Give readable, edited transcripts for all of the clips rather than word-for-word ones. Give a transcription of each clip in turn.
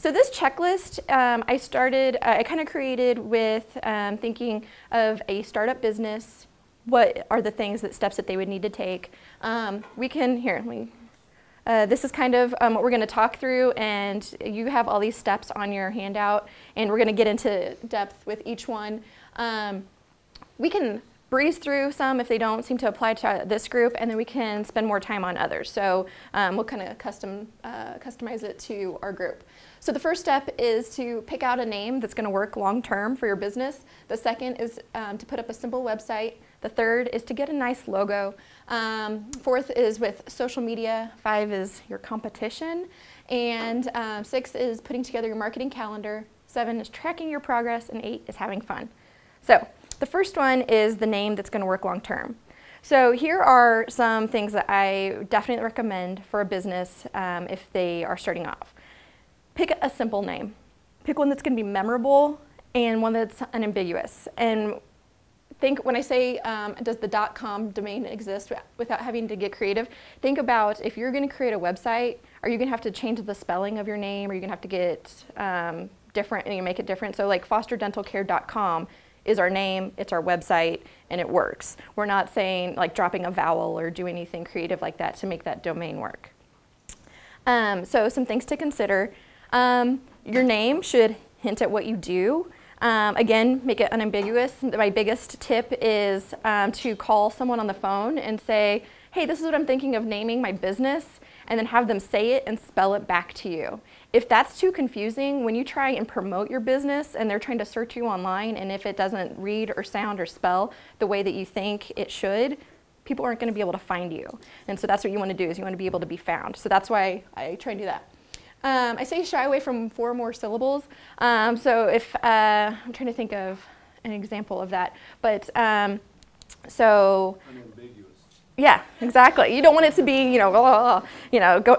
So this checklist I kind of created with thinking of a startup business. What are the steps that they would need to take? This is kind of what we're going to talk through, and you have all these steps on your handout, and we're going to get into depth with each one. We can breeze through some if they don't seem to apply to this group, and then we can spend more time on others. So we'll kind of customize it to our group. So the first step is to pick out a name that's going to work long term for your business. The second is to put up a simple website. The third is to get a nice logo. Fourth is with social media. 5 is your competition. And 6 is putting together your marketing calendar. 7 is tracking your progress. And 8 is having fun. So the first one is the name that's going to work long term. So here are some things that I definitely recommend for a business if they are starting off. Pick a simple name. Pick one that's going to be memorable and one that's unambiguous. And think, when I say, does the .com domain exist without having to get creative, think about if you're going to create a website, are you going to have to change the spelling of your name? Are you going to have to get different, and you make it different? So like fosterdentalcare.com is our name, it's our website, and it works. We're not saying like dropping a vowel or do anything creative like that to make that domain work. So some things to consider. Your name should hint at what you do. Again, make it unambiguous. My biggest tip is to call someone on the phone and say, hey, this is what I'm thinking of naming my business, and then have them say it and spell it back to you. If that's too confusing, when you try and promote your business and they're trying to search you online, and if it doesn't read or sound or spell the way that you think it should, people aren't going to be able to find you. And so that's what you want to do, is you want to be able to be found. So that's why I try and do that. I say shy away from 4 or more syllables. So if, I'm trying to think of an example of that, but so. Unambiguous. Yeah, exactly. You don't want it to be,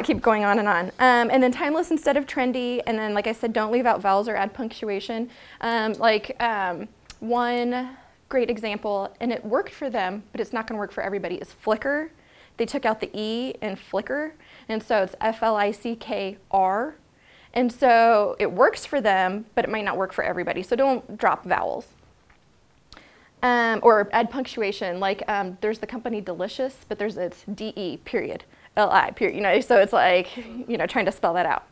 keep going on and on. And then timeless instead of trendy. And then, like I said, don't leave out vowels or add punctuation. One great example, and it worked for them, but it's not going to work for everybody, is Flickr. They took out the E in Flickr, and so it's F-L-I-C-K-R. And so it works for them, but it might not work for everybody. So don't drop vowels. Or add punctuation, like there's the company Delicious, but it's D-E, period, L-I, period, so it's like, trying to spell that out.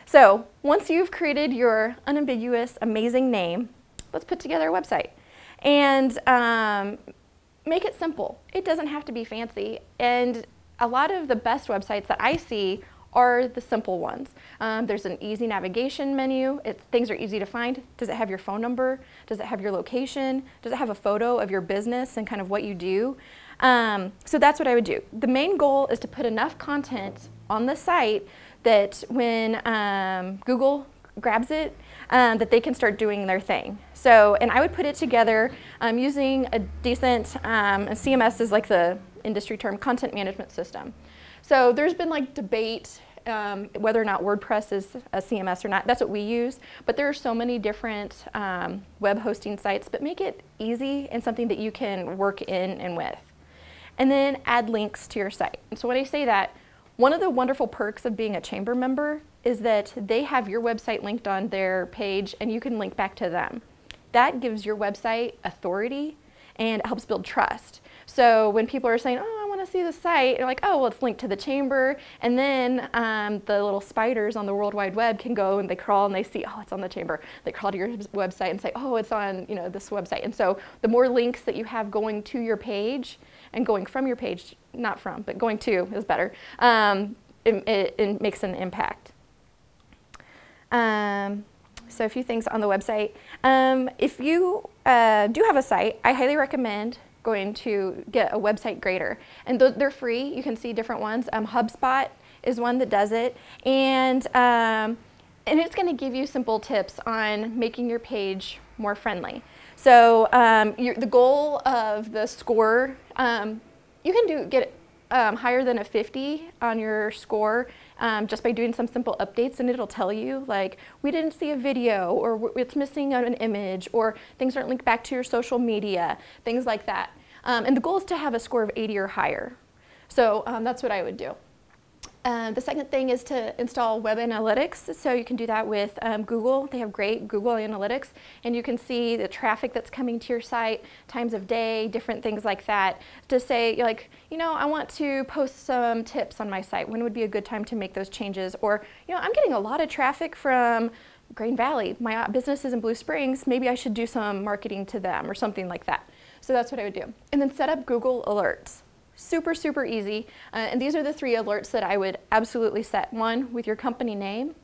So once you've created your unambiguous, amazing name, let's put together a website. And make it simple. It doesn't have to be fancy. And a lot of the best websites that I see are the simple ones. There's an easy navigation menu. Things are easy to find. Does it have your phone number? Does it have your location? Does it have a photo of your business and kind of what you do? So that's what I would do. The main goal is to put enough content on the site that when Google grabs it, that they can start doing their thing. So, and I would put it together using a decent, CMS is like the industry term, content management system. So there's been like debate whether or not WordPress is a CMS or not. That's what we use. But there are so many different web hosting sites, but make it easy and something that you can work in and with. And then add links to your site. And so when I say that, one of the wonderful perks of being a chamber member is that they have your website linked on their page and you can link back to them. That gives your website authority and it helps build trust. So when people are saying, oh, I want to see the site, you're like, oh, well, it's linked to the chamber. And then the little spiders on the World Wide Web can go and they crawl and they see, oh, it's on the chamber. They crawl to your website and say, oh, it's on this website. And so the more links that you have going to your page and going from your page, not from, but going to is better, it makes an impact. So a few things on the website. If you do have a site, I highly recommend going to get a website grader. And they're free. You can see different ones. HubSpot is one that does it. And it's going to give you simple tips on making your page more friendly. So the goal of the score, you can get higher than a 50 on your score just by doing some simple updates, and it'll tell you like we didn't see a video, or it's missing an image, or things aren't linked back to your social media, things like that. And the goal is to have a score of 80 or higher. So that's what I would do. The second thing is to install web analytics. So you can do that with Google. They have great Google Analytics, and you can see the traffic that's coming to your site, times of day, different things like that, to say, like, you know, I want to post some tips on my site. When would be a good time to make those changes? Or, you know, I'm getting a lot of traffic from Green Valley. My business is in Blue Springs. Maybe I should do some marketing to them or something like that. So that's what I would do. And then set up Google Alerts. Super, super easy. And these are the 3 alerts that I would absolutely set. One, with your company name.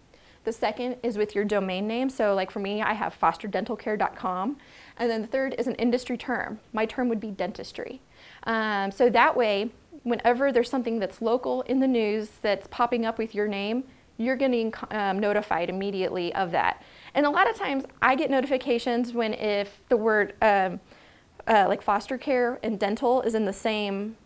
The second is with your domain name. So like for me, I have fosterdentalcare.com. And then the third is an industry term. My term would be dentistry. So that way, whenever there's something that's local in the news that's popping up with your name, you're getting notified immediately of that. And a lot of times I get notifications when if the word like foster care and dental is in the same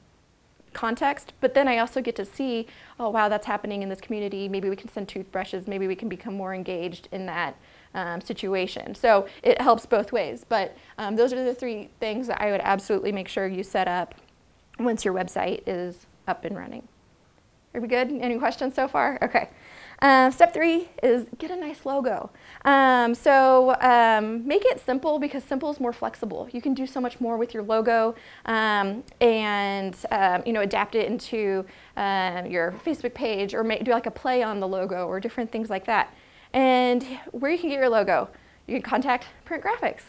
context, but then I also get to see, oh wow, that's happening in this community. Maybe we can send toothbrushes. Maybe we can become more engaged in that situation. So it helps both ways. But those are the 3 things that I would absolutely make sure you set up once your website is up and running. Are we good? Any questions so far? Okay. Step 3 is get a nice logo. Make it simple, because simple is more flexible. You can do so much more with your logo, and you know, adapt it into your Facebook page, or do like a play on the logo or different things like that. And where you can get your logo, you can contact Print Graphics.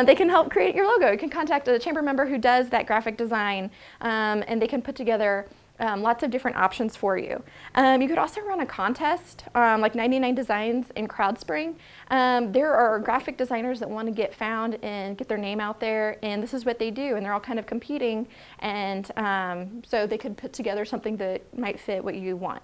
They can help create your logo. You can contact a chamber member who does that graphic design, and they can put together lots of different options for you. You could also run a contest, like 99 Designs in CrowdSpring. There are graphic designers that want to get found and get their name out there, and this is what they do, and they're all kind of competing, and so they could put together something that might fit what you want.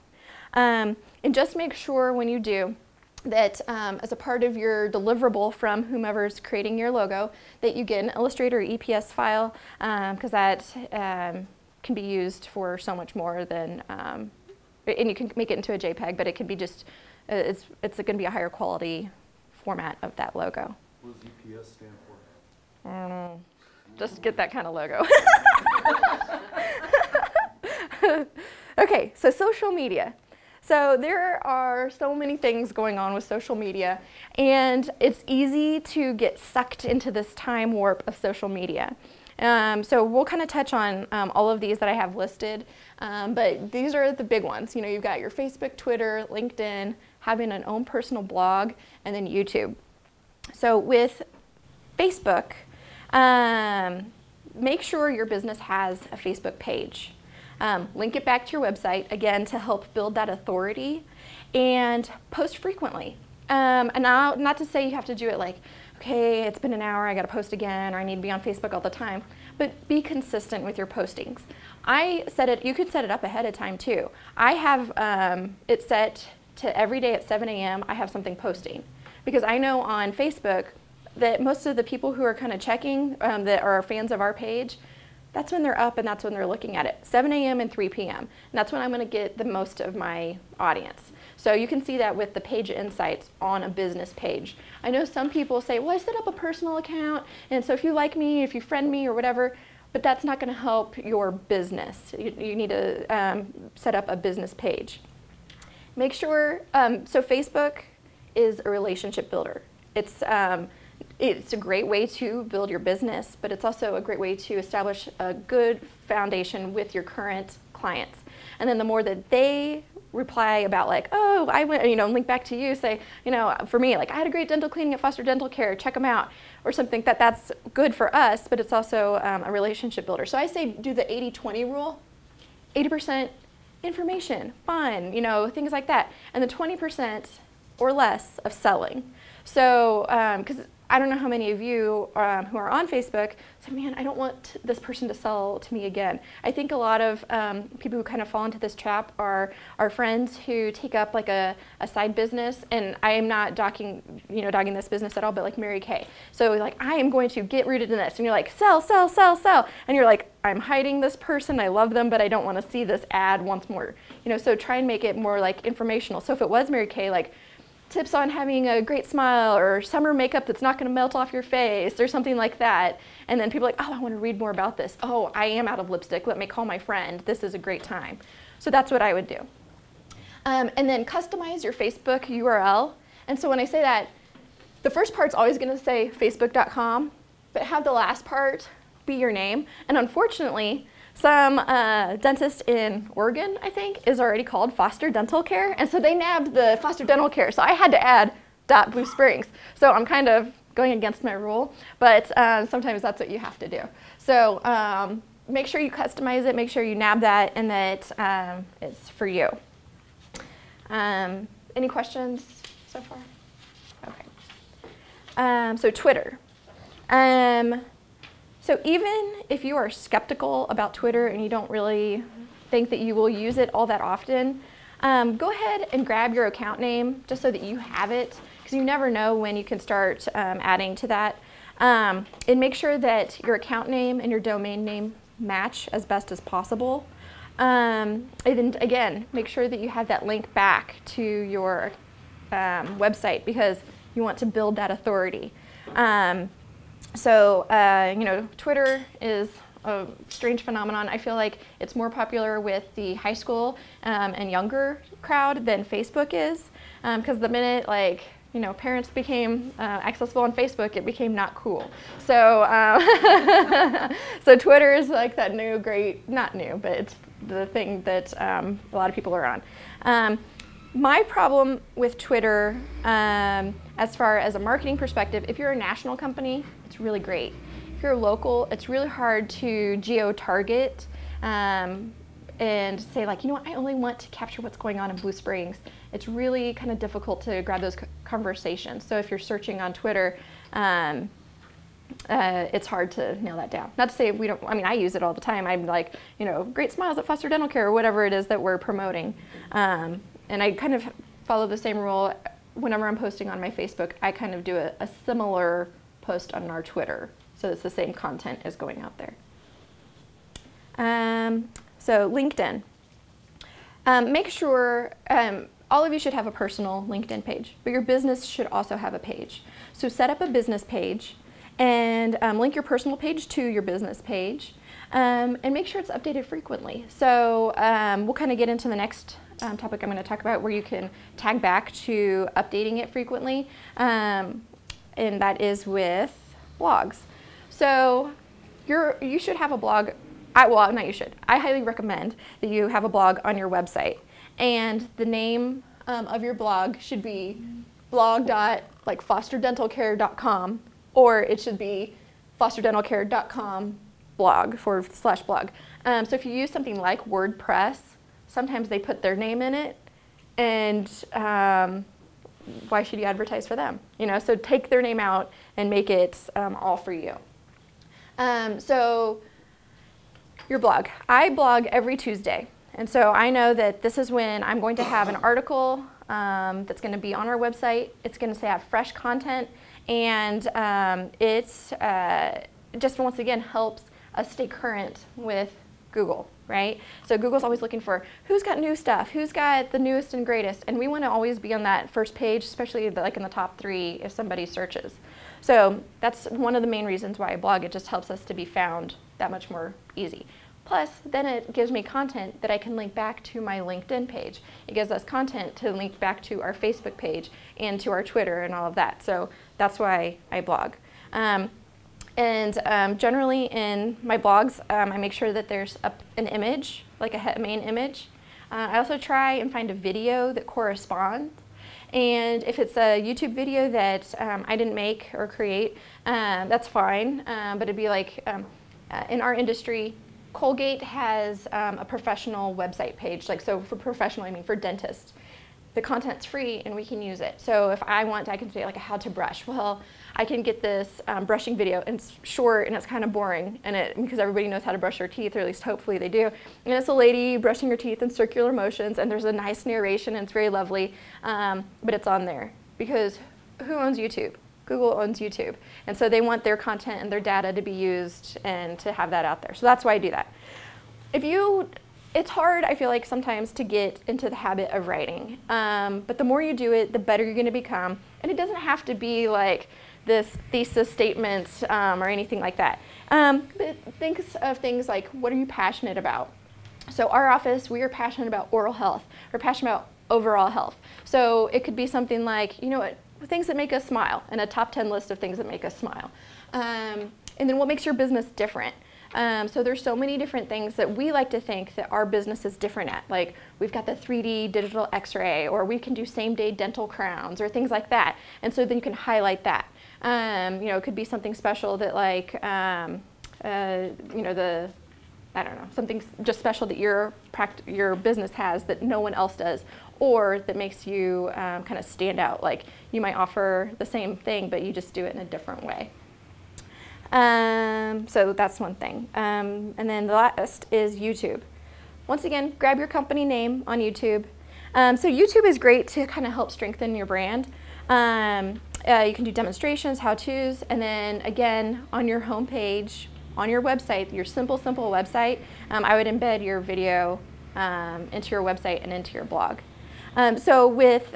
And just make sure when you do that as a part of your deliverable from whomever's creating your logo, that you get an Illustrator or EPS file, because that can be used for so much more than, and you can make it into a JPEG, but it can be just, it's going to be a higher quality format of that logo. What does EPS stand for? I don't know. Just get that kind of logo. Okay, so social media. So there are so many things going on with social media, and it's easy to get sucked into this time warp of social media. So we'll kind of touch on all of these that I have listed, but these are the big ones. You know, you've got your Facebook, Twitter, LinkedIn, having an own personal blog, and then YouTube. So with Facebook, make sure your business has a Facebook page. Link it back to your website, again, to help build that authority, and post frequently. And now, not to say you have to do it like, okay, it's been an hour, I gotta post again, or I need to be on Facebook all the time, but be consistent with your postings. You could set it up ahead of time too. I have it set to every day at 7 a.m. I have something posting, because I know on Facebook that most of the people who are kind of checking, that are fans of our page, that's when they're up and that's when they're looking at it, 7 a.m. and 3 p.m. And that's when I'm going to get the most of my audience. So you can see that with the page insights on a business page. I know some people say, well, I set up a personal account, and so if you like me, if you friend me or whatever, but that's not going to help your business. You need to set up a business page. Make sure, so Facebook is a relationship builder. It's a great way to build your business, but it's also a great way to establish a good foundation with your current clients. And then the more that they reply about like, oh, I went, link back to you, say, for me, like, I had a great dental cleaning at Foster Dental Care, check them out, or something, that's good for us, but it's also a relationship builder. So I say do the 80-20 rule, 80% information, fun, things like that, and the 20% or less of selling. So, because I don't know how many of you who are on Facebook say, man, I don't want this person to sell to me again. I think a lot of people who kind of fall into this trap are friends who take up like a side business, and I am not dogging this business at all, but like Mary Kay. So like, I am going to get rooted in this, and you're like, sell, sell, sell, sell, and you're like, I'm hiding this person, I love them, but I don't want to see this ad once more. So try and make it more like informational. So if it was Mary Kay, like, tips on having a great smile, or summer makeup that's not going to melt off your face, or something like that. And then people are like, oh, I want to read more about this. Oh, I am out of lipstick. Let me call my friend. This is a great time. So that's what I would do. And then customize your Facebook URL. And so when I say that, the first part's always going to say facebook.com, but have the last part be your name. And unfortunately, some dentist in Oregon, I think, is already called Foster Dental Care. And so they nabbed the Foster Dental Care. So I had to add .Blue Springs. So I'm kind of going against my rule, but sometimes that's what you have to do. So make sure you customize it, make sure you nab that, and that it's for you. Any questions so far? Okay. So Twitter. So even if you are skeptical about Twitter and you don't really think that you will use it all that often, go ahead and grab your account name just so that you have it, because you never know when you can start adding to that. And make sure that your account name and your domain name match as best as possible. And again, make sure that you have that link back to your website, because you want to build that authority. You know, Twitter is a strange phenomenon. I feel like it's more popular with the high school and younger crowd than Facebook is, because the minute, like, you know, parents became accessible on Facebook, it became not cool. So, so Twitter is like that new great, not new, but it's the thing that a lot of people are on. My problem with Twitter, as far as a marketing perspective, if you're a national company, it's really great. If you're local, it's really hard to geo-target and say, like, you know what, I only want to capture what's going on in Blue Springs. It's really kind of difficult to grab those conversations. So if you're searching on Twitter, it's hard to nail that down. Not to say we don't, I mean, I use it all the time. I'm like, you know, great smiles at Foster Dental Care, or whatever it is that we're promoting. And I kind of follow the same rule. Whenever I'm posting on my Facebook, I kind of do a similar post on our Twitter. So it's the same content as going out there. So LinkedIn. Make sure, all of you should have a personal LinkedIn page, but your business should also have a page. So set up a business page and link your personal page to your business page, and make sure it's updated frequently. So we'll kind of get into the next topic I'm going to talk about, where you can tag back to updating it frequently, and that is with blogs. So you should have a blog. Well, not you should. I highly recommend that you have a blog on your website, and the name of your blog should be blog.fosterdentalcare.com, or it should be fosterdentalcare.com blog/blog. So if you use something like WordPress, sometimes they put their name in it, and why should you advertise for them? You know, so take their name out and make it all for you. So your blog. I blog every Tuesday, and so I know that this is when I'm going to have an article that's going to be on our website. It's going to have fresh content, and it's just once again helps us stay current with Google, right? So Google's always looking for who's got new stuff, who's got the newest and greatest, and we want to always be on that first page, especially like in the top 3 if somebody searches. So that's one of the main reasons why I blog. It just helps us to be found that much more easy. Plus, then it gives me content that I can link back to my LinkedIn page. It gives us content to link back to our Facebook page and to our Twitter and all of that. So that's why I blog. Generally in my blogs, I make sure that there's an image, like a main image. I also try and find a video that corresponds. And if it's a YouTube video that I didn't make or create, that's fine. But it'd be like, in our industry, Colgate has a professional website page. Like, so for professional, I mean for dentists. The content's free and we can use it. So if I want, I can say like a how to brush. Well, I can get this brushing video, and it's short and it's kind of boring, and because everybody knows how to brush their teeth, or at least hopefully they do. And it's a lady brushing her teeth in circular motions, and there's a nice narration, and it's very lovely, but it's on there. Because who owns YouTube? Google owns YouTube. And so they want their content and their data to be used and to have that out there. So that's why I do that. It's hard, I feel like, sometimes to get into the habit of writing. But the more you do it, the better you're going to become. And it doesn't have to be like this thesis statement or anything like that. But think of things like, what are you passionate about? So our office, we are passionate about oral health. We're passionate about overall health. So it could be something like, you know what, things that make us smile, and a top 10 list of things that make us smile. And then what makes your business different? So there's so many different things that we like to think that our business is different at. Like we've got the 3D digital x-ray, or we can do same-day dental crowns, or things like that. And so then you can highlight that. You know, it could be something special that like, you know, I don't know, something just special that your business has that no one else does, or that makes you kind of stand out. Like you might offer the same thing, but you just do it in a different way. So that's one thing. And then the last is YouTube. Once again, grab your company name on YouTube. So YouTube is great to kind of help strengthen your brand. You can do demonstrations, how-tos, and then again, on your homepage, on your website, your simple website, I would embed your video into your website and into your blog. So with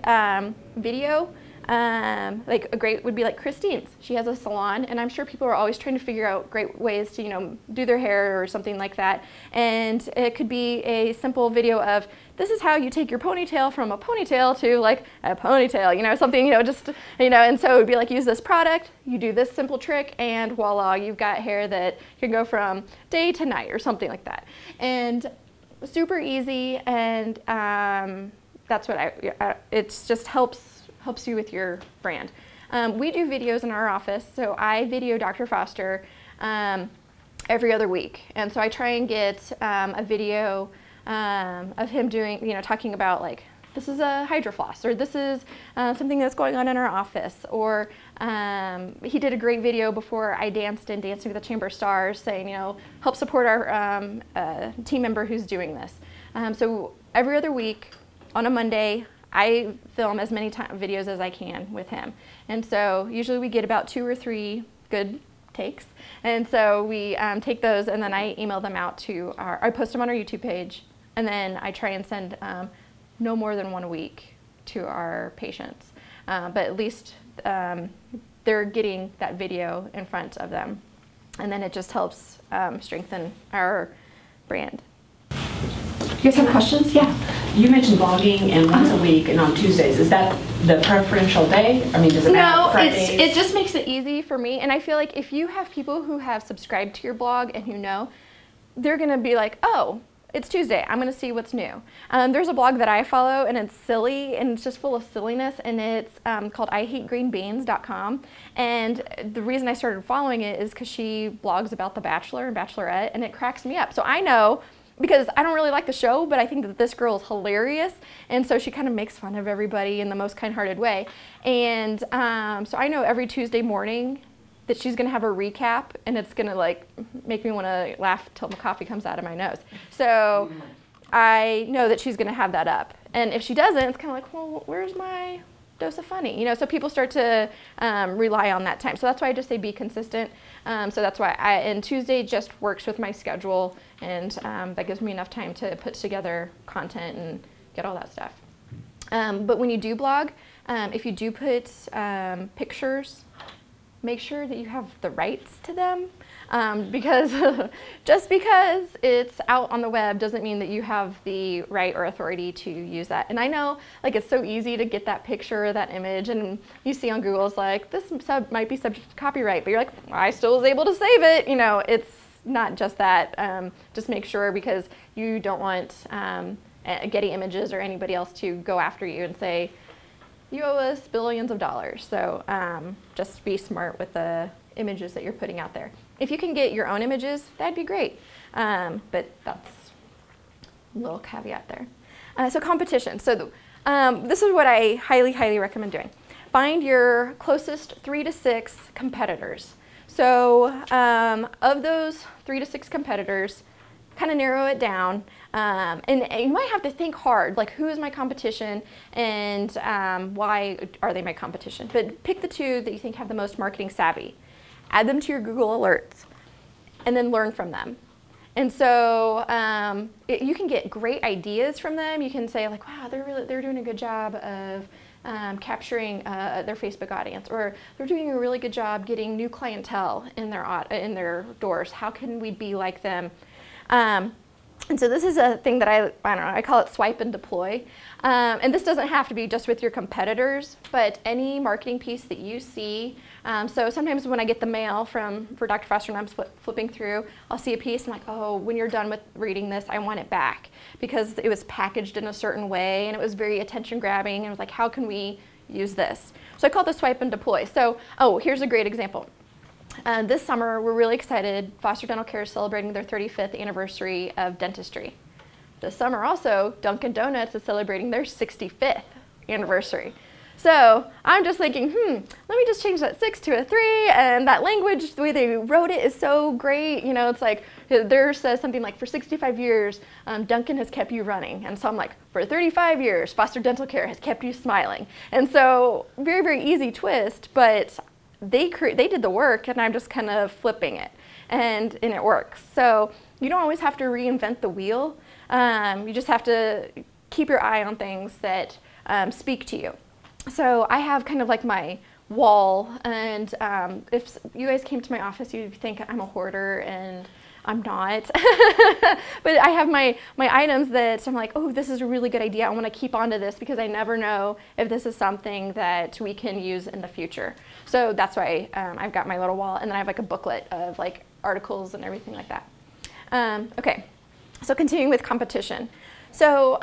video, like a great would be like Christine's. She has a salon, and I'm sure people are always trying to figure out great ways to, you know, do their hair or something like that. And it could be a simple video of, this is how you take your ponytail from a ponytail to like a ponytail, you know, something, you know, just, you know, and so it would be like, use this product, you do this simple trick, and voila, you've got hair that can go from day to night or something like that. And super easy, and that's what it just helps you with your brand. We do videos in our office, so I video Dr. Foster every other week, and so I try and get a video of him doing, you know, talking about like, this is a hydrofloss, or this is something that's going on in our office, or he did a great video before I danced in Dancing with the Chamber of Stars saying, you know, help support our team member who's doing this. So every other week on a Monday, I film as many videos as I can with him. And so usually we get about 2 or 3 good takes. And so we take those, and then I email them out to I post them on our YouTube page, and then I try and send no more than 1 a week to our patients. But at least they're getting that video in front of them. And then it just helps strengthen our brand. Do you guys have questions? Yeah. You mentioned blogging and once a week and on Tuesdays. Is that the preferential day? I mean, does it matter? No, it just makes it easy for me. And I feel like if you have people who have subscribed to your blog and who know, they're going to be like, oh, it's Tuesday, I'm going to see what's new. There's a blog that I follow, and it's silly, and it's just full of silliness, and it's called IHateGreenBeans.com. And the reason I started following it is because she blogs about The Bachelor and Bachelorette, and it cracks me up. So I know, because I don't really like the show, but I think that this girl is hilarious, and so she kind of makes fun of everybody in the most kind-hearted way. And so I know every Tuesday morning that she's gonna have a recap, and it's gonna like make me wanna laugh till my coffee comes out of my nose. So I know that she's gonna have that up. And if she doesn't, it's kind of like, well, where's my dose of funny? You know, so people start to rely on that time. So that's why I just say be consistent. So that's why and Tuesday just works with my schedule, and that gives me enough time to put together content and get all that stuff. But when you do blog, if you do put pictures, make sure that you have the rights to them, because just because it's out on the web doesn't mean that you have the right or authority to use that. And I know, like, it's so easy to get that picture or that image, and you see on Google, it's like, this might be subject to copyright, but you're like, I still was able to save it. You know, it's not just that. Just make sure, because you don't want Getty Images or anybody else to go after you and say, you owe us billions of dollars. So just be smart with the images that you're putting out there. If you can get your own images, that'd be great. But that's a little caveat there. So competition. So this is what I highly, highly recommend doing. Find your closest 3 to 6 competitors. So of those 3 to 6 competitors, kind of narrow it down, and you might have to think hard, like, who is my competition, and why are they my competition? But pick the 2 that you think have the most marketing savvy, add them to your Google alerts, and then learn from them. And so you can get great ideas from them. You can say, like, wow, they're doing a good job of capturing their Facebook audience, or they're doing a really good job getting new clientele in their doors. How can we be like them? And so this is a thing that I don't know, I call it swipe and deploy. And this doesn't have to be just with your competitors, but any marketing piece that you see. So sometimes when I get the mail for Dr. Foster and I'm flipping through, I'll see a piece and I'm like, oh, when you're done with reading this, I want it back, because it was packaged in a certain way and it was very attention grabbing, and it was like, how can we use this? So I call this swipe and deploy. So, oh, here's a great example. This summer, we're really excited. Foster Dental Care is celebrating their 35th anniversary of dentistry. This summer also, Dunkin' Donuts is celebrating their 65th anniversary. So I'm just thinking, let me just change that 6 to a 3, and that language, the way they wrote it is so great. You know, it's like, there says something like, for 65 years, Dunkin' has kept you running. And so I'm like, for 35 years, Foster Dental Care has kept you smiling. And so, very, very easy twist, but they did the work, and I'm just kind of flipping it, and it works. So you don't always have to reinvent the wheel. You just have to keep your eye on things that speak to you. So I have kind of like my wall, and if you guys came to my office, you'd think I'm a hoarder, and I'm not. But I have my items that I'm like, oh, this is a really good idea. I want to keep on to this because I never know if this is something that we can use in the future. So that's why I've got my little wall, and then I have like a booklet of like articles and everything like that. Okay, so continuing with competition. So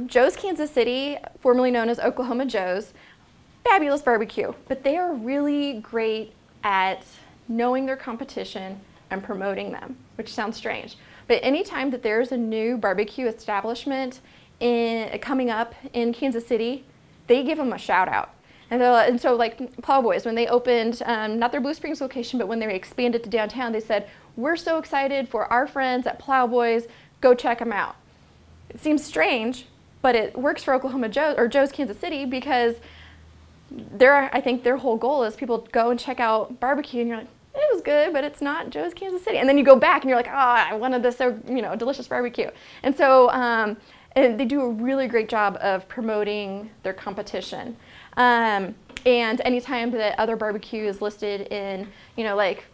Joe's Kansas City, formerly known as Oklahoma Joe's, fabulous barbecue, but they are really great at knowing their competition and promoting them, which sounds strange. But anytime that there's a new barbecue establishment coming up in Kansas City, they give them a shout out. And so like Plowboys, when they opened, not their Blue Springs location, but when they expanded to downtown, they said, we're so excited for our friends at Plowboys, go check them out. It seems strange, but it works for Oklahoma Joe's, or Joe's Kansas City, because I think their whole goal is people go and check out barbecue, and you're like, it was good, but it's not Joe's Kansas City. And then you go back and you're like, oh, I wanted this, delicious barbecue. And so and they do a really great job of promoting their competition. And anytime that other barbecue is listed in, like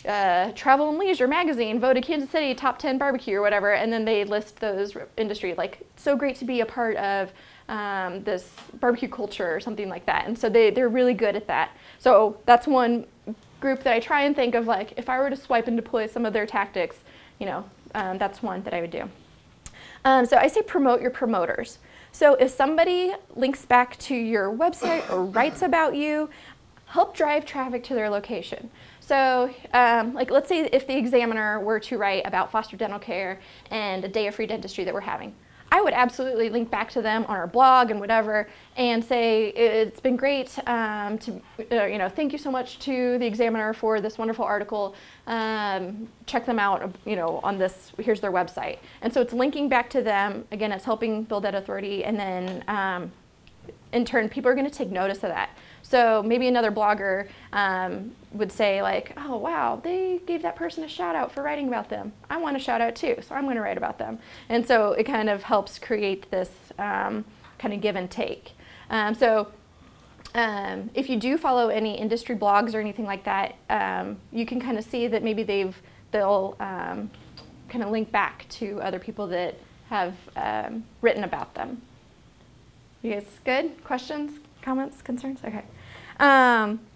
Travel and Leisure magazine voted Kansas City top 10 barbecue or whatever, and then they list those industry, like, so great to be a part of this barbecue culture or something like that. And so they're really good at that. So that's one group that I try and think of, like, if I were to swipe and deploy some of their tactics, that's one that I would do. So I say promote your promoters. So if somebody links back to your website or writes about you, help drive traffic to their location. So like, let's say if the Examiner were to write about Foster Dental Care and a day of free dentistry that we're having, I would absolutely link back to them on our blog and whatever, and say it's been great thank you so much to the Examiner for this wonderful article. Check them out, on this, here's their website. And so it's linking back to them. Again, it's helping build that authority, and then in turn, people are going to take notice of that. So maybe another blogger would say, like, oh, wow, they gave that person a shout out for writing about them. I want a shout out too, so I'm going to write about them. And so it kind of helps create this kind of give and take. If you do follow any industry blogs or anything like that, you can kind of see that maybe they'll kind of link back to other people that have written about them. You guys good? Questions, comments, concerns? Okay.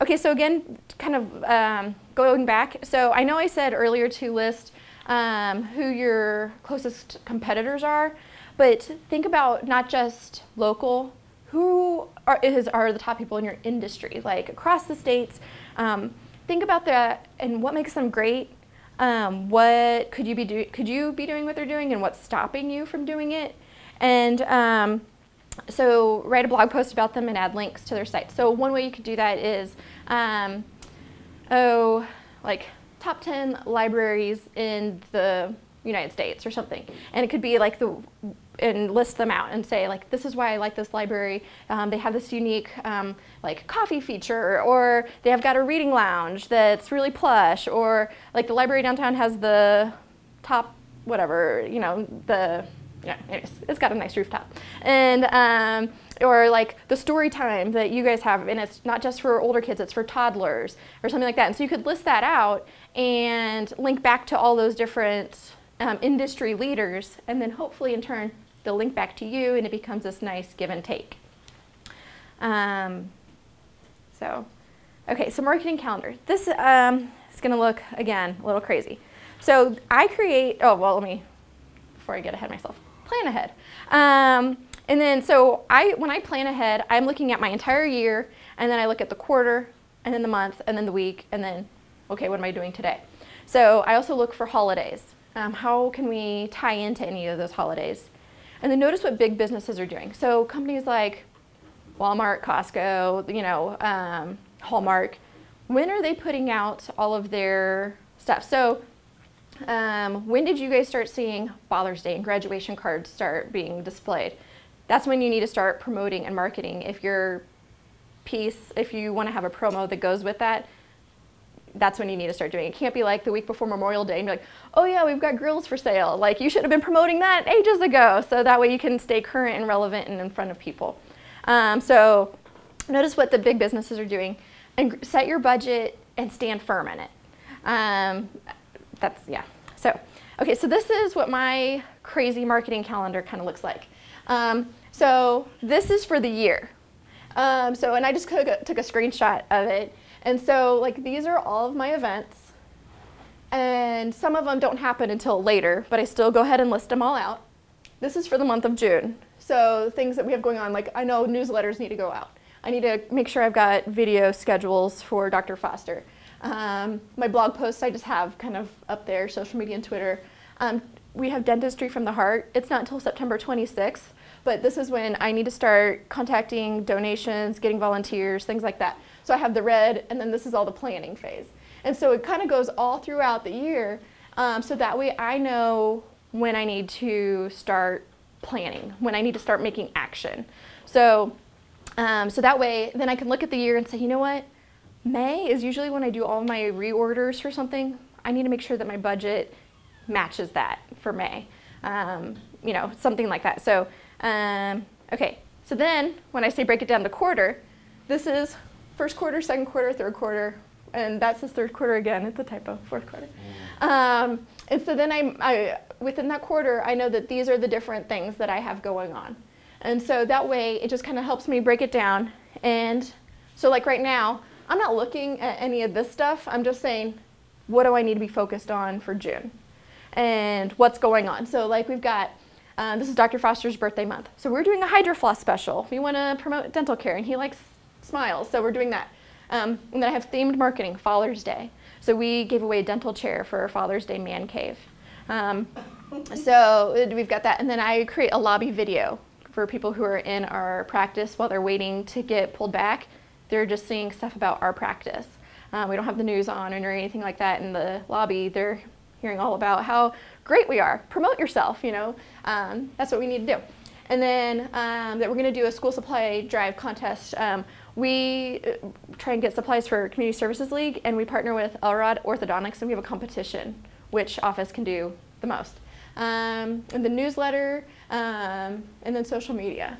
Okay, so again, kind of going back. So I know I said earlier to list who your closest competitors are, but think about not just local. Who are the top people in your industry, like across the states? Think about that and what makes them great. What could you be doing what they're doing, and what's stopping you from doing it? And so write a blog post about them and add links to their site. So one way you could do that is, like top 10 libraries in the United States or something. And it could be like and list them out and say, like, this is why I like this library. They have this unique like coffee feature, or they have got a reading lounge that's really plush, or like the library downtown has the top whatever, anyways, it's got a nice rooftop. And or like the story time that you guys have, and it's not just for older kids, it's for toddlers or something like that. And so you could list that out and link back to all those different industry leaders, and then hopefully in turn they'll link back to you and it becomes this nice give and take. Okay, so marketing calendar. This is going to look, again, a little crazy. So I create, before I get ahead of myself, plan ahead. And then when I plan ahead, I'm looking at my entire year, and then I look at the quarter, and then the month, and then the week, and then, okay, what am I doing today? So I also look for holidays. How can we tie into any of those holidays? And then notice what big businesses are doing. So companies like Walmart, Costco, Hallmark, when are they putting out all of their stuff? So when did you guys start seeing Father's Day and graduation cards start being displayed? That's when you need to start promoting and marketing. If you want to have a promo that goes with that, that's when you need to start doing it. It can't be like the week before Memorial Day and be like, oh yeah, we've got grills for sale. Like, you should have been promoting that ages ago. So that way you can stay current and relevant and in front of people. So notice what the big businesses are doing and set your budget and stand firm in it. Okay, so this is what my crazy marketing calendar kind of looks like. So this is for the year. And I just took a screenshot of it. And so like these are all of my events. And some of them don't happen until later, but I still go ahead and list them all out. This is for the month of June. So things that we have going on, like I know newsletters need to go out. I need to make sure I've got video schedules for Dr. Foster. My blog posts I just have kind of up there, social media and Twitter. We have Dentistry from the Heart. It's not until September 26th, but this is when I need to start contacting donations, getting volunteers, things like that. So I have the red, and then this is all the planning phase. And so it kind of goes all throughout the year, so that way I know when I need to start planning, when I need to start making action. So that way, then I can look at the year and say, you know what? May is usually when I do all my reorders for something. I need to make sure that my budget matches that for May, something like that. So, okay, so then when I say break it down to quarter, this is first quarter, second quarter, third quarter, and that says third quarter again. It's a typo, fourth quarter. And so then within that quarter, I know that these are the different things that I have going on. And so that way, it just kind of helps me break it down. And so like right now, I'm not looking at any of this stuff. I'm just saying, what do I need to be focused on for June? And what's going on? So like we've got, this is Dr. Foster's birthday month. So we're doing a HydroFloss special. We want to promote dental care, and he likes smiles, so we're doing that. And then I have themed marketing, Father's Day. So we gave away a dental chair for our Father's Day man cave. So we've got that. And then I create a lobby video for people who are in our practice while they're waiting to get pulled back. They're just seeing stuff about our practice. We don't have the news on or anything like that in the lobby. They're hearing all about how great we are. Promote yourself, that's what we need to do. And then that we're going to do a school supply drive contest. We try and get supplies for Community Services League, and we partner with Elrod Orthodontics, and we have a competition, which office can do the most. And the newsletter, and then social media.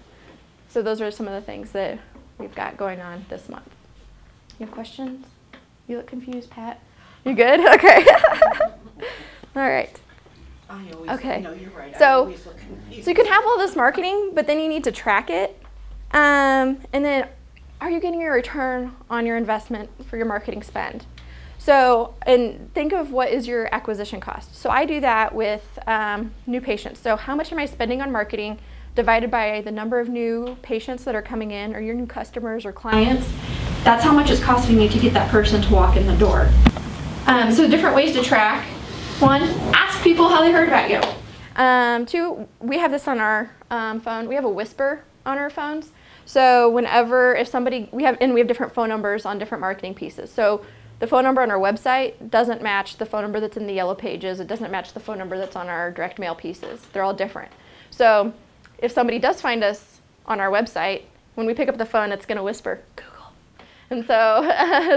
So those are some of the things that we've got going on this month. You have questions? You look confused, Pat. You good? Okay. All right. Okay. No, you're right. So you can have all this marketing, but then you need to track it. And then, are you getting a return on your investment for your marketing spend? So, and think of what is your acquisition cost. So I do that with new patients. So how much am I spending on marketing divided by the number of new patients that are coming in, or your new customers or clients? That's how much it's costing me to get that person to walk in the door. So different ways to track. One, ask people how they heard about you. Two, we have this on our phone. We have a whisper on our phones. So if somebody, we have different phone numbers on different marketing pieces. So the phone number on our website doesn't match the phone number that's in the yellow pages. It doesn't match the phone number that's on our direct mail pieces. They're all different. So if somebody does find us on our website, when we pick up the phone, it's going to whisper, Google. And so,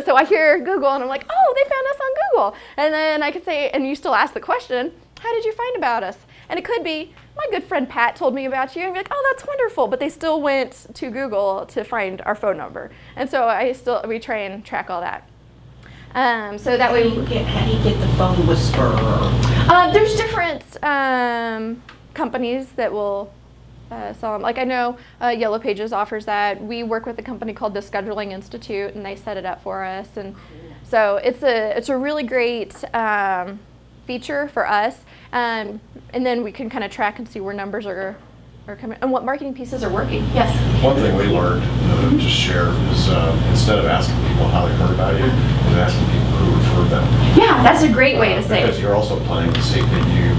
so I hear Google, and I'm like, oh, they found us on Google. And then I could say, and you still ask the question, how did you find about us? And it could be, my good friend Pat told me about you, and be like, oh, that's wonderful. But they still went to Google to find our phone number. And so we try and track all that. So that way, how do you get the phone whisperer? There's different different companies that will sell them. Like I know Yellow Pages offers that. We work with a company called the Scheduling Institute, and they set it up for us. And so it's a really great feature for us. And then we can kind of track and see where numbers are coming and what marketing pieces are working. Yes? One thing we learned, just share, is instead of asking people how they heard about you, is asking people who referred them. Yeah, that's a great way to say it. Because you're also planning to see that you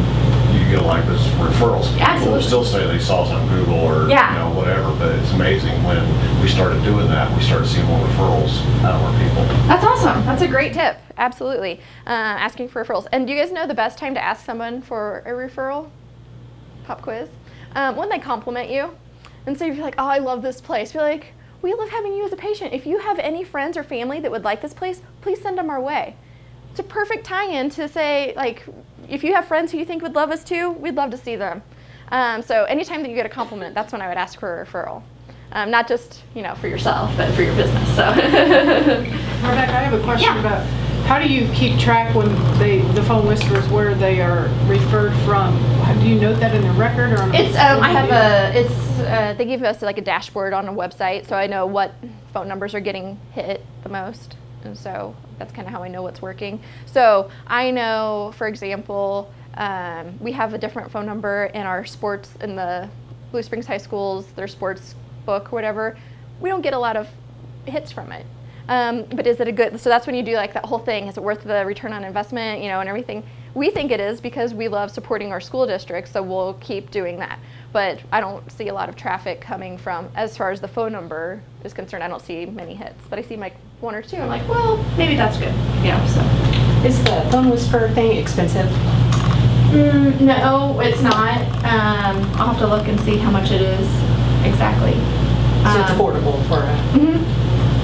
get like this referrals. Absolutely. People will still say they saw us on Google or whatever, but it's amazing when we started doing that, we started seeing more referrals out of our people. That's awesome. That's a great tip. Absolutely. Asking for referrals. And do you guys know the best time to ask someone for a referral? Pop quiz. When they compliment you. And so if you're like, oh, I love this place, be like, we love having you as a patient. If you have any friends or family that would like this place, please send them our way. It's a perfect tie-in to say, like, if you have friends who you think would love us too, we'd love to see them. So anytime that you get a compliment, that's when I would ask for a referral. Not just, for yourself, but for your business. So. Rebecca, I have a question about how do you keep track when the phone whispers where they are referred from? Do you note that in the record or on it's they give us like a dashboard on a website, so I know what phone numbers are getting hit the most, and so that's kind of how I know what's working. So I know, for example, we have a different phone number in our sports in the Blue Springs High Schools, their sports book, whatever. We don't get a lot of hits from it. But is it a good, so that's when you do like that whole thing, is it worth the return on investment, and everything. We think it is because we love supporting our school districts, so we'll keep doing that. But I don't see a lot of traffic coming from, as far as the phone number is concerned, I don't see many hits. But I see like one or two, I'm like, well, maybe that's good, so. Is the phone whisper thing expensive? No, it's not. I'll have to look and see how much it is exactly. So it's affordable for a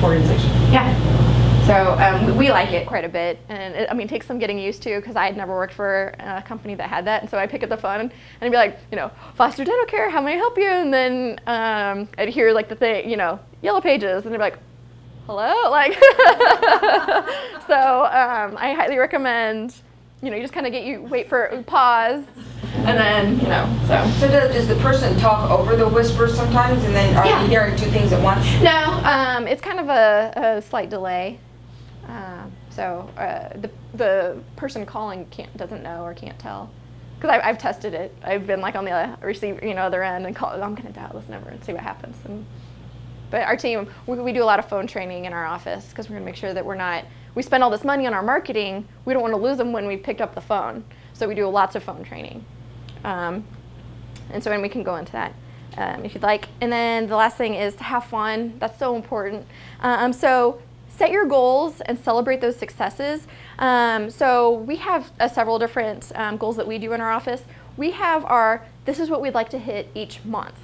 organization. Yeah. So we like it quite a bit, and it takes some getting used to, because I had never worked for a company that had that, and so I pick up the phone and I'd be like, Foster Dental Care, how may I help you? And then I'd hear like the thing, Yellow Pages, and they'd be like, hello, like. So I highly recommend, you just kind of wait for pause, and then So does the person talk over the whisper sometimes, and then are you hearing two things at once? No, it's kind of a slight delay. So the person calling doesn't know or can't tell, because I've tested it. I've been like on the other end and called. I'm going to dial this number and see what happens. But our team, we do a lot of phone training in our office, because we're going to make sure that we spend all this money on our marketing. We don't want to lose them when we picked up the phone. So we do lots of phone training. And so we can go into that if you'd like. And then the last thing is to have fun. That's so important. So set your goals and celebrate those successes. So we have several different goals that we do in our office. We have this is what we'd like to hit each month.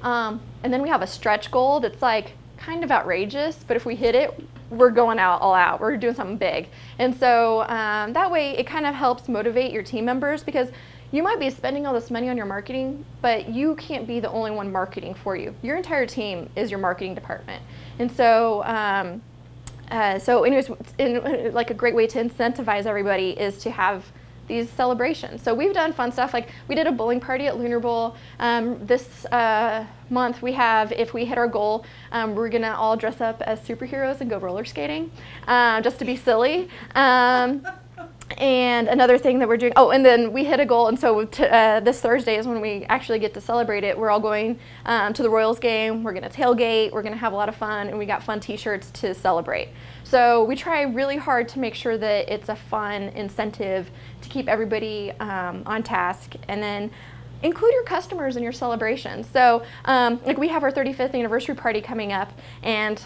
And then we have a stretch goal that's like kind of outrageous, but if we hit it, we're going all out. We're doing something big. And so that way it kind of helps motivate your team members, because you might be spending all this money on your marketing, but you can't be the only one marketing for you. Your entire team is your marketing department. And so, anyways, like a great way to incentivize everybody is to have these celebrations. So we've done fun stuff, like we did a bowling party at Lunar Bowl. This month we have, if we hit our goal, we're gonna all dress up as superheroes and go roller skating, just to be silly. And another thing that we're doing, and then we hit a goal, and so this Thursday is when we actually get to celebrate it. We're all going to the Royals game, we're gonna tailgate, we're gonna have a lot of fun, and we got fun t-shirts to celebrate. So we try really hard to make sure that it's a fun incentive to keep everybody on task, and then include your customers in your celebrations. So like we have our 35th anniversary party coming up, and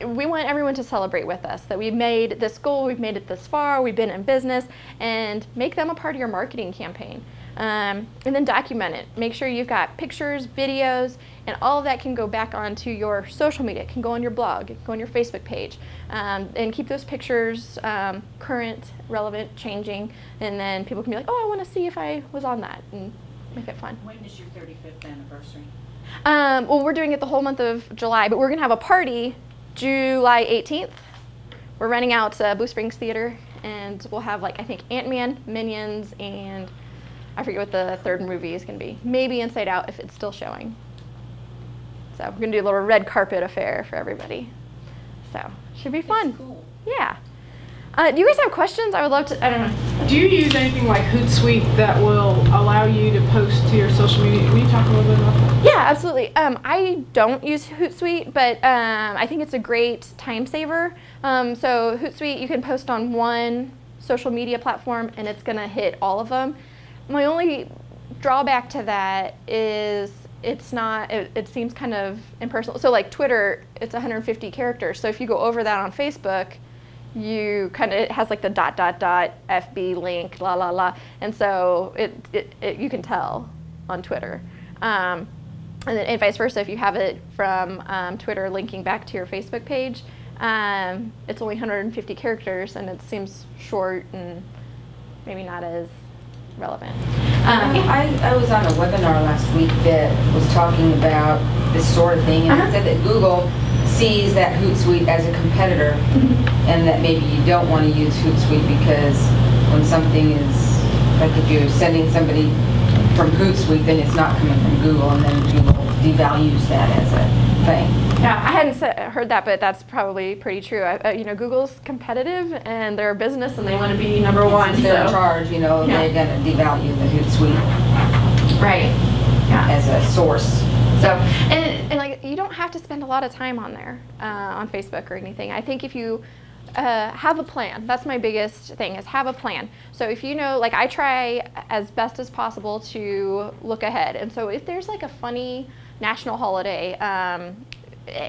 we want everyone to celebrate with us that we've made this goal, we've made it this far, we've been in business, and make them a part of your marketing campaign. And then document it. Make sure you've got pictures, videos, and all of that can go back onto your social media. It can go on your blog, it can go on your Facebook page, and keep those pictures current, relevant, changing, and then people can be like, oh, I want to see if I was on that, and make it fun. When is your 35th anniversary? Well, we're doing it the whole month of July, but we're going to have a party July 18th. We're renting out Blue Springs Theater, and we'll have like, I think Ant-Man, Minions, and I forget what the third movie is going to be. Maybe Inside Out if it's still showing. So we're going to do a little red carpet affair for everybody. So should be fun. Cool. Yeah. Do you guys have questions? I would love to, I don't know. Do you use anything like Hootsuite that will allow you to post to your social media? Will you talk a little bit about that? Yeah, absolutely. I don't use Hootsuite, but I think it's a great time saver. So Hootsuite, you can post on one social media platform and it's going to hit all of them. My only drawback to that is it's not, it seems kind of impersonal. So like Twitter, it's 150 characters. So if you go over that on Facebook, you kind of, it has like the ... FB link, la la la, and so you can tell on Twitter, and vice versa. If you have it from Twitter linking back to your Facebook page, it's only 150 characters, and it seems short and maybe not as relevant. I was on a webinar last week that was talking about this sort of thing, and it said that Google sees that Hootsuite as a competitor, and that maybe you don't want to use Hootsuite because when something is, like if you're sending somebody from Hootsuite, then it's not coming from Google, and then Google devalues that as a thing. Yeah, I hadn't heard that, but that's probably pretty true. You know, Google's competitive, and they're a business, and they want to be number one. Since they're in charge, you know, they're going to devalue the Hootsuite right. Yeah. as a source. So, and like, you don't have to spend a lot of time on there, on Facebook or anything. I think if you have a plan, that's my biggest thing, is have a plan. So if you know, like I try as best as possible to look ahead. And so if there's like a funny national holiday,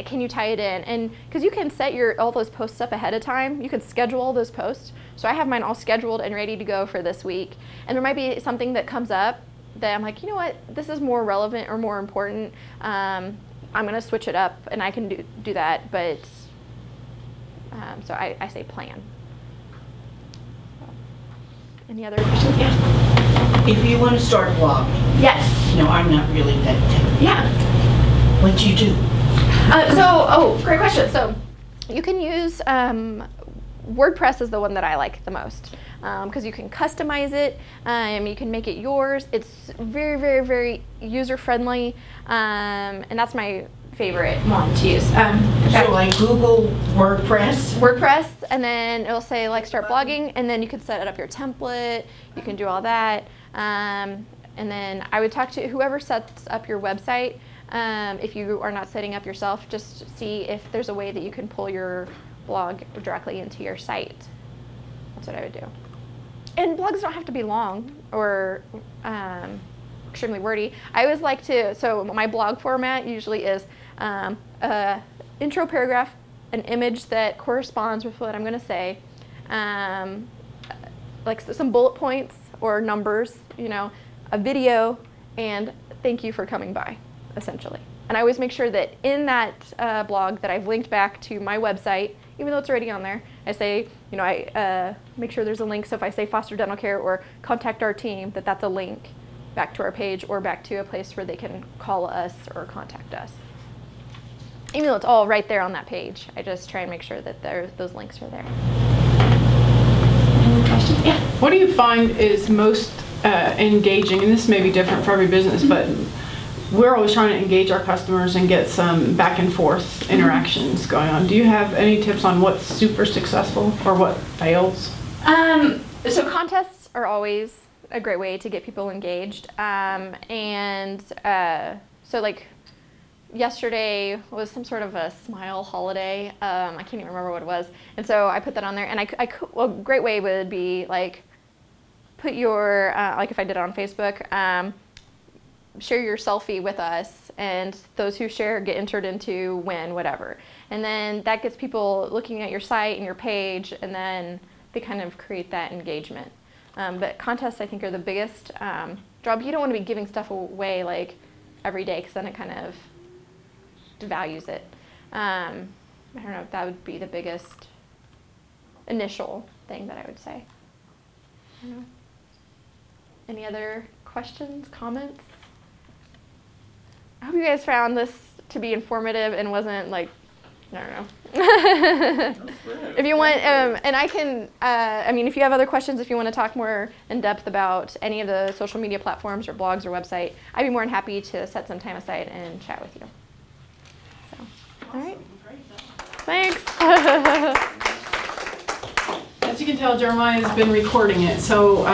can you tie it in? And because you can set all those posts up ahead of time, you can schedule all those posts. So I have mine all scheduled and ready to go for this week. And there might be something that comes up that I'm like, you know what, this is more relevant or more important. I'm going to switch it up, and I can do that. But so I say plan. Any other questions? Yeah. If you want to start a blog, Yes. no, I'm not really that technical. Yeah. What do you do? Great question. So you can use WordPress is the one that I like the most, because you can customize it, you can make it yours. It's very, very, very user-friendly, and that's my favorite one to use. So like Google WordPress? And then it'll say like start blogging, and then you can set up your template, you can do all that, and then I would talk to whoever sets up your website. If you are not setting up yourself, just see if there's a way that you can pull your blog directly into your site. That's what I would do. And blogs don't have to be long or extremely wordy. I always like to, so my blog format usually is intro paragraph, an image that corresponds with what I'm going to say, like some bullet points or numbers, you know, a video, and thank you for coming by, essentially. And I always make sure that in that blog that I've linked back to my website, even though it's already on there, I say, you know, I make sure there's a link. So if I say foster dental care or contact our team, that's a link back to our page or back to a place where they can call us or contact us. Even though it's all right there on that page, I just try and make sure that those links are there. Any questions? Yeah. What do you find is most engaging, and this may be different for every business, but we're always trying to engage our customers and get some back and forth interactions going on. Do you have any tips on what's super successful or what fails? So contests are always a great way to get people engaged. So like yesterday was some sort of a smile holiday. I can't even remember what it was. And so I put that on there, and a great way would be like put your, like if I did it on Facebook, share your selfie with us, and those who share get entered into win whatever. And then that gets people looking at your site and your page, and then they kind of create that engagement. But contests, I think, are the biggest draw. You don't want to be giving stuff away like every day, because then it kind of devalues it. I don't know if that would be the biggest initial thing that I would say. I don't know. Any other questions, comments? I hope you guys found this to be informative and wasn't like I don't know. If you want, and I can, I mean, if you have other questions, if you want to talk more in depth about any of the social media platforms or blogs or website, I'd be more than happy to set some time aside and chat with you. So, all right. Thanks. As you can tell, Jeremiah has been recording it, so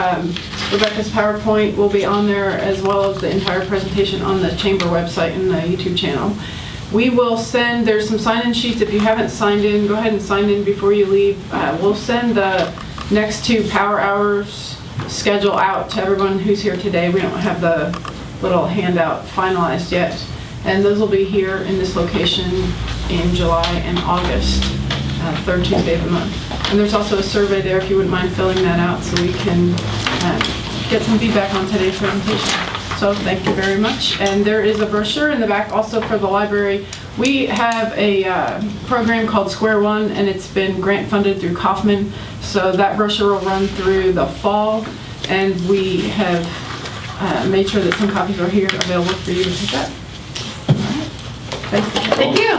Rebecca's PowerPoint will be on there as well as the entire presentation on the Chamber website and the YouTube channel. We will send, there's some sign-in sheets. If you haven't signed in, go ahead and sign in before you leave. We'll send the next 2 Power Hours schedule out to everyone who's here today. We don't have the little handout finalized yet. And those will be here in this location in July and August, 3rd Tuesday of the month. And there's also a survey there if you wouldn't mind filling that out so we can get some feedback on today's presentation. So thank you very much. And there is a brochure in the back also for the library. We have a program called Square One, and it's been grant funded through Kauffman. So that brochure will run through the fall, and we have made sure that some copies are here available for you to pick up. All right. Thank you. Thank you.